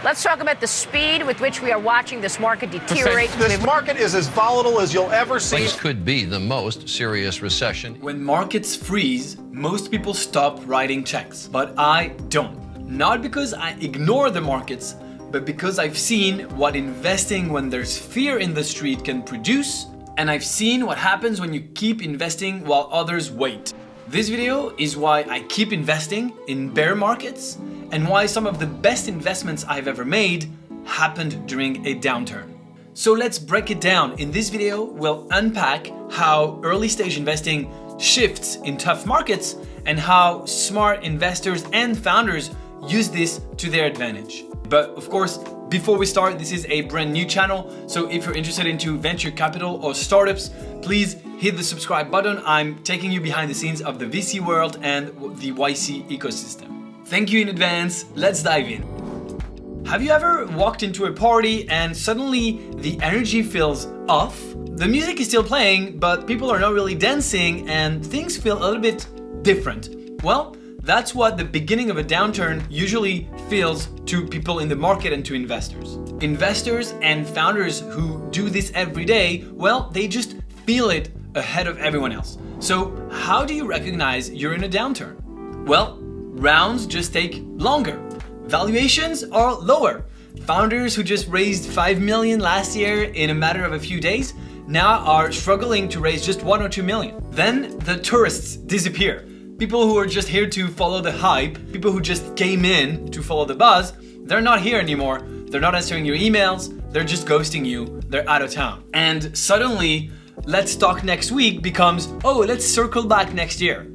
Let's talk about the speed with which we are watching this market deteriorate. This market is as volatile as you'll ever see. This could be the most serious recession. When markets freeze, most people stop writing checks, but I don't. Not because I ignore the markets, but because I've seen what investing when there's fear in the street can produce, and I've seen what happens when you keep investing while others wait. This video is why I keep investing in bear markets and why some of the best investments I've ever made happened during a downturn. So let's break it down. In this video, we'll unpack how early stage investing shifts in tough markets and how smart investors and founders use this to their advantage. But of course, before we start, this is a brand new channel, so if you're interested into venture capital or startups, please hit the subscribe button. I'm taking you behind the scenes of the VC world and the YC ecosystem. Thank you in advance. Let's dive in. Have you ever walked into a party and suddenly the energy feels off? The music is still playing, but people are not really dancing and things feel a little bit different. Well, that's what the beginning of a downturn usually feels to people in the market and to investors. Investors and founders who do this every day, well, they just feel it ahead of everyone else. So how do you recognize you're in a downturn? Well, rounds just take longer. Valuations are lower. Founders who just raised 5 million last year in a matter of a few days now are struggling to raise just 1 or 2 million. Then the tourists disappear. People who are just here to follow the hype, people who just came in to follow the buzz, they're not here anymore. They're not answering your emails. They're just ghosting you. They're out of town. And suddenly, let's talk next week becomes, oh, let's circle back next year.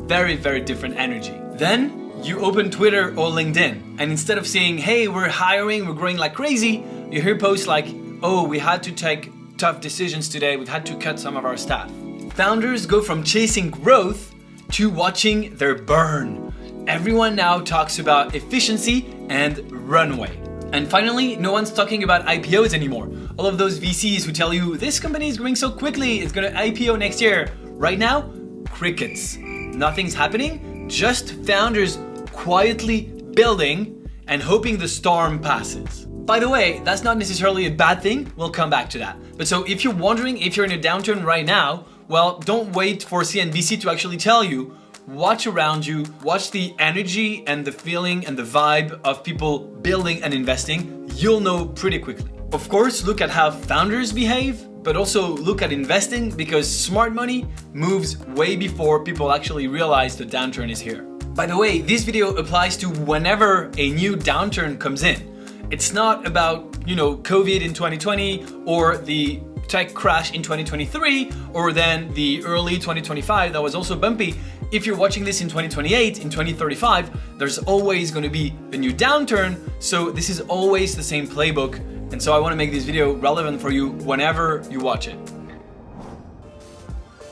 Very, very different energy. Then you open Twitter or LinkedIn, and instead of saying, hey, we're hiring, we're growing like crazy, you hear posts like, oh, we had to take tough decisions today, we've had to cut some of our staff. Founders go from chasing growth to watching their burn. Everyone now talks about efficiency and runway. And finally, no one's talking about IPOs anymore. All of those VCs who tell you, this company is growing so quickly, it's gonna IPO next year. Right now, crickets. Nothing's happening, just founders quietly building and hoping the storm passes. By the way, that's not necessarily a bad thing, we'll come back to that. But so if you're wondering if you're in a downturn right now, well, don't wait for CNBC to actually tell you. Watch around you, watch the energy and the feeling and the vibe of people building and investing. You'll know pretty quickly. Of course, look at how founders behave, but also look at investing because smart money moves way before people actually realize the downturn is here. By the way, this video applies to whenever a new downturn comes in. It's not about, COVID in 2020 or the tech crash in 2023 or then the early 2025 that was also bumpy. If you're watching this in 2028, in 2035, there's always going to be a new downturn, so this is always the same playbook, and so I want to make this video relevant for you whenever you watch it.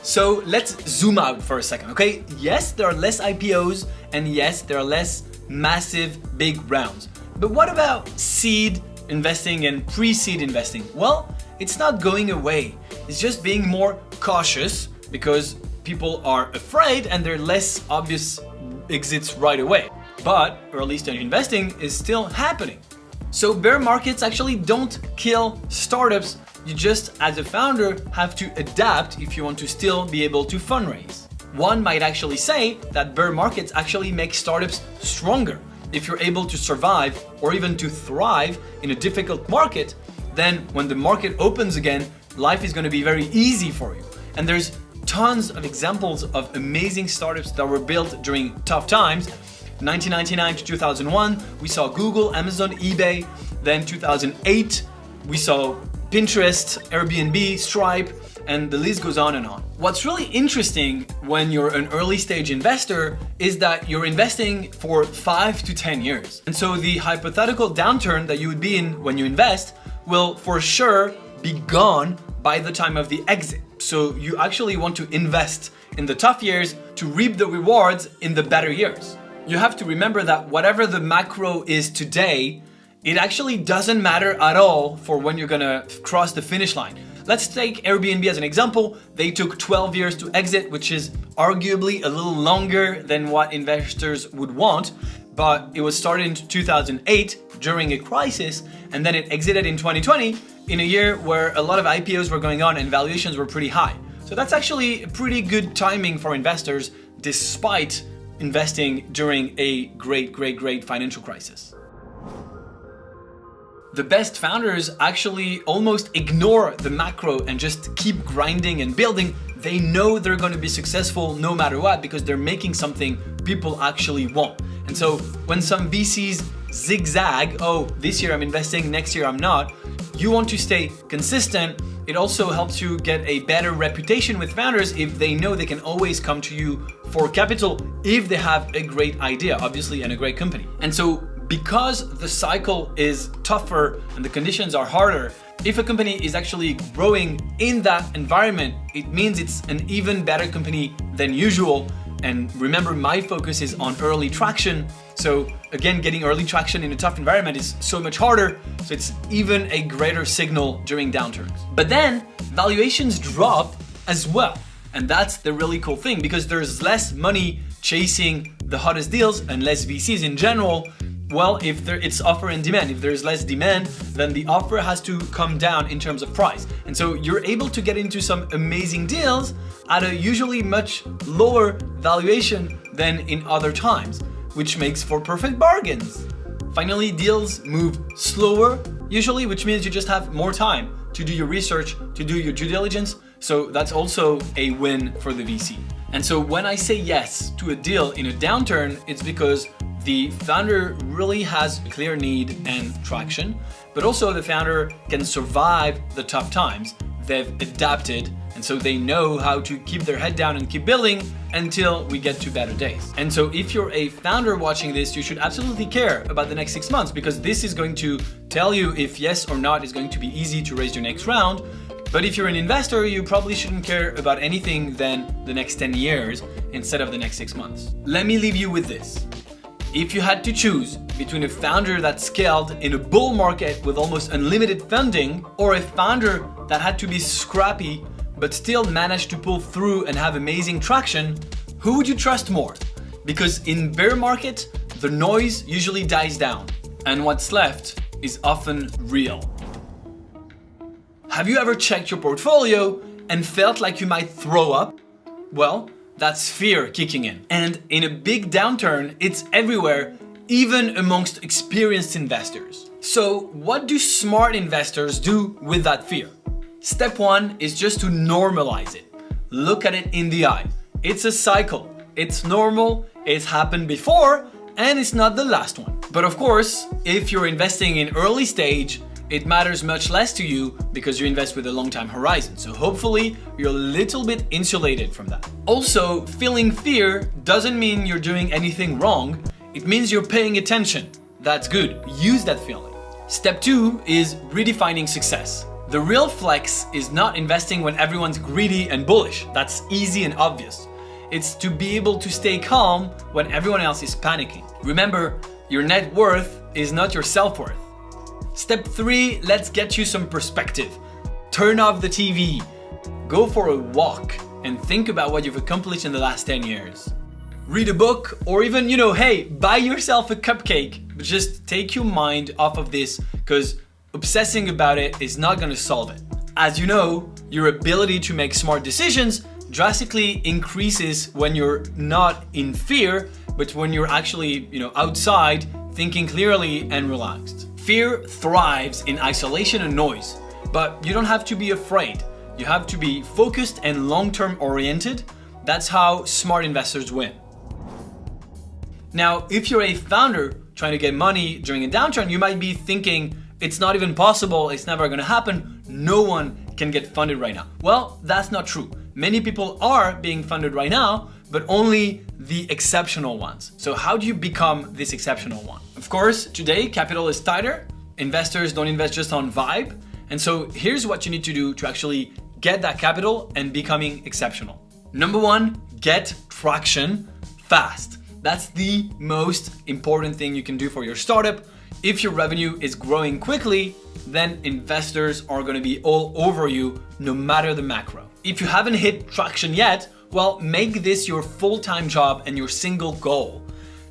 So let's zoom out for a second, okay? Yes, there are less IPOs, and yes, there are less massive big rounds. But what about seed investing and pre-seed investing? Well, it's not going away. It's just being more cautious because people are afraid and there are less obvious exits right away. But early stage investing is still happening. So bear markets actually don't kill startups. You just, as a founder, have to adapt if you want to still be able to fundraise. One might actually say that bear markets actually make startups stronger. If you're able to survive or even to thrive in a difficult market, then when the market opens again, life is going to be very easy for you. And there's tons of examples of amazing startups that were built during tough times. 1999 to 2001, we saw Google, Amazon, eBay. Then 2008, we saw Pinterest, Airbnb, Stripe, and the list goes on and on. What's really interesting when you're an early stage investor is that you're investing for 5 to 10 years. And so the hypothetical downturn that you would be in when you invest will for sure be gone by the time of the exit. So you actually want to invest in the tough years to reap the rewards in the better years. You have to remember that whatever the macro is today, it actually doesn't matter at all for when you're gonna cross the finish line. Let's take Airbnb as an example. They took 12 years to exit, which is arguably a little longer than what investors would want. but it was started in 2008 during a crisis, and then it exited in 2020 in a year where a lot of IPOs were going on and valuations were pretty high. So that's actually pretty good timing for investors despite investing during a great financial crisis. The best founders actually almost ignore the macro and just keep grinding and building. They know they're going to be successful no matter what because they're making something people actually want. And so when some VCs zigzag, oh, this year I'm investing, next year I'm not, you want to stay consistent. It also helps you get a better reputation with founders if they know they can always come to you for capital if they have a great idea, obviously, and a great company. And so because the cycle is tougher and the conditions are harder, if a company is actually growing in that environment, it means it's an even better company than usual. And remember, my focus is on early traction. So again, getting early traction in a tough environment is so much harder. So it's even a greater signal during downturns. But then valuations drop as well. And that's the really cool thing because there's less money chasing the hottest deals and less VCs in general. Well, if it's offer and demand. If there's less demand, then the offer has to come down in terms of price. And so you're able to get into some amazing deals at a usually much lower valuation than in other times, which makes for perfect bargains. Finally, deals move slower, usually, which means you just have more time to do your research, to do your due diligence. So that's also a win for the VC. And so when I say yes to a deal in a downturn, it's because the founder really has a clear need and traction, but also the founder can survive the tough times. They've adapted, and so they know how to keep their head down and keep building until we get to better days. And so if you're a founder watching this, you should absolutely care about the next 6 months because this is going to tell you if yes or not is going to be easy to raise your next round. But if you're an investor, you probably shouldn't care about anything than the next 10 years instead of the next 6 months. Let me leave you with this. If you had to choose between a founder that scaled in a bull market with almost unlimited funding or a founder that had to be scrappy but still managed to pull through and have amazing traction, who would you trust more? Because in bear market, the noise usually dies down and what's left is often real. Have you ever checked your portfolio and felt like you might throw up? Well, that's fear kicking in. And in a big downturn, it's everywhere, even amongst experienced investors. So what do smart investors do with that fear? Step one is just to normalize it. Look at it in the eye. It's a cycle. It's normal, it's happened before, and it's not the last one. But of course, if you're investing in early stage, it matters much less to you because you invest with a long time horizon. So hopefully you're a little bit insulated from that. Also, feeling fear doesn't mean you're doing anything wrong. It means you're paying attention. That's good. Use that feeling. Step two is redefining success. The real flex is not investing when everyone's greedy and bullish. That's easy and obvious. It's to be able to stay calm when everyone else is panicking. Remember, your net worth is not your self-worth. Step three, let's get you some perspective. Turn off the TV, go for a walk, and think about what you've accomplished in the last 10 years. Read a book, or even, hey, buy yourself a cupcake, but just take your mind off of this because obsessing about it is not going to solve it. As you know, your ability to make smart decisions drastically increases when you're not in fear, but when you're actually, outside, thinking clearly and relaxed. Fear thrives in isolation and noise, but you don't have to be afraid. You have to be focused and long-term oriented. That's how smart investors win. Now, if you're a founder trying to get money during a downturn, you might be thinking, it's not even possible, it's never gonna happen, no one can get funded right now. Well, that's not true. Many people are being funded right now, but only the exceptional ones. So how do you become this exceptional one? Of course, today capital is tighter. Investors don't invest just on vibe. And so here's what you need to do to actually get that capital and becoming exceptional. Number one, get traction fast. That's the most important thing you can do for your startup. If your revenue is growing quickly, then investors are going to be all over you no matter the macro. If you haven't hit traction yet, well, make this your full-time job and your single goal.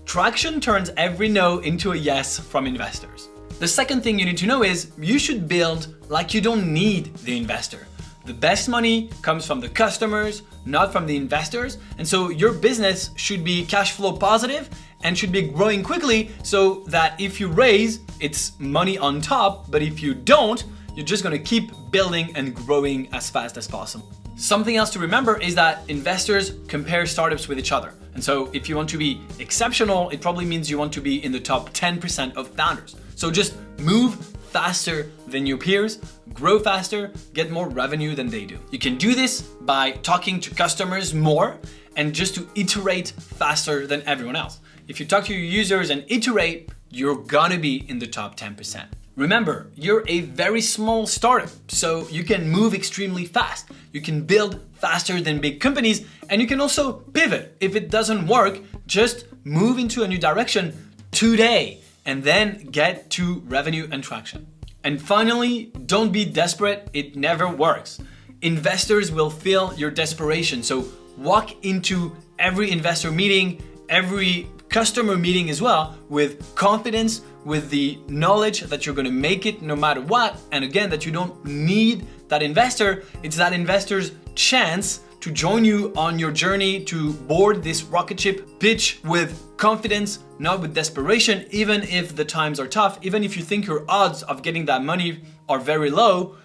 Traction turns every no into a yes from investors. The second thing you need to know is you should build like you don't need the investor. The best money comes from the customers, not from the investors. And so your business should be cash flow positive and should be growing quickly so that if you raise, it's money on top. But if you don't, you're just gonna keep building and growing as fast as possible. Something else to remember is that investors compare startups with each other. And so if you want to be exceptional, it probably means you want to be in the top 10% of founders. So just move faster than your peers, grow faster, get more revenue than they do. You can do this by talking to customers more and just to iterate faster than everyone else. If you talk to your users and iterate, you're gonna be in the top 10%. Remember, you're a very small startup, so you can move extremely fast. You can build faster than big companies, and you can also pivot. If it doesn't work, just move into a new direction today and then get to revenue and traction. And finally, don't be desperate. It never works. Investors will feel your desperation. So walk into every investor meeting, every customer meeting as well, with confidence, with the knowledge that you're gonna make it no matter what. And again, that you don't need that investor. It's that investor's chance to join you on your journey to board this rocket ship. Pitch with confidence, not with desperation, even if the times are tough, even if you think your odds of getting that money are very low.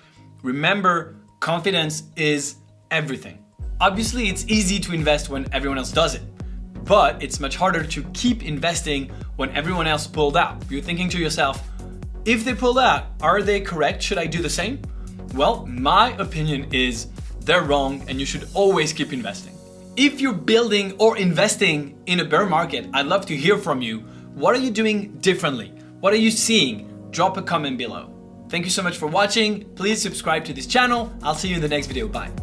Remember, confidence is everything. Obviously, it's easy to invest when everyone else does it, but it's much harder to keep investing when everyone else pulled out. You're thinking to yourself, if they pulled out, are they correct? Should I do the same? Well, my opinion is they're wrong and you should always keep investing. If you're building or investing in a bear market, I'd love to hear from you. What are you doing differently? What are you seeing? Drop a comment below. Thank you so much for watching. Please subscribe to this channel. I'll see you in the next video. Bye.